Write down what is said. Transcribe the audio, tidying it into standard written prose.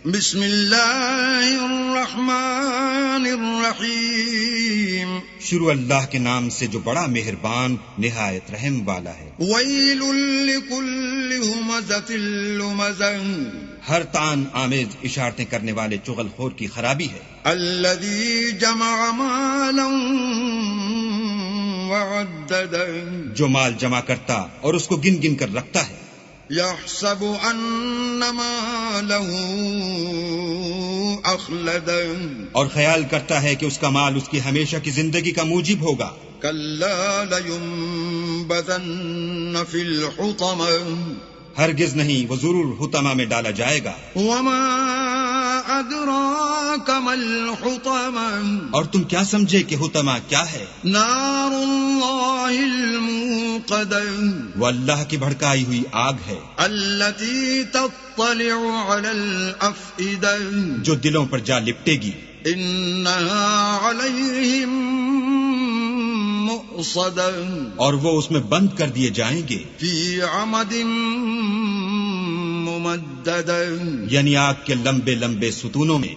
بسم اللہ الرحمن الرحیم، شروع اللہ کے نام سے جو بڑا مہربان نہایت رحم والا ہے۔ ویل لکل ہمزۃ لمزہ، ہر تان آمیز اشارتیں کرنے والے چغل خور کی خرابی ہے۔ الذی جمع مالا وعددہ، جو مال جمع کرتا اور اس کو گن گن کر رکھتا ہے۔ یحسب ان مالہ اخلدہ، اور خیال کرتا ہے کہ اس کا مال اس کی ہمیشہ کی زندگی کا موجب ہوگا۔ کلا لینبذن فی الحطمہ، ہرگز نہیں، وہ ضرور حطمہ میں ڈالا جائے گا۔ وما ادراک ما الحطمہ، اور تم کیا سمجھے کہ حطمہ کیا ہے؟ نار اللہ الموقدہ، وہ اللہ کی بھڑکائی ہوئی آگ ہے، التي تطلع على الافئدہ، جو دلوں پر جا لپٹے گی۔ انها علیہم مؤصدہ، اور وہ اس میں بند کر دیے جائیں گے، فی عمد ممددہ، یعنی آگ کے لمبے لمبے ستونوں میں۔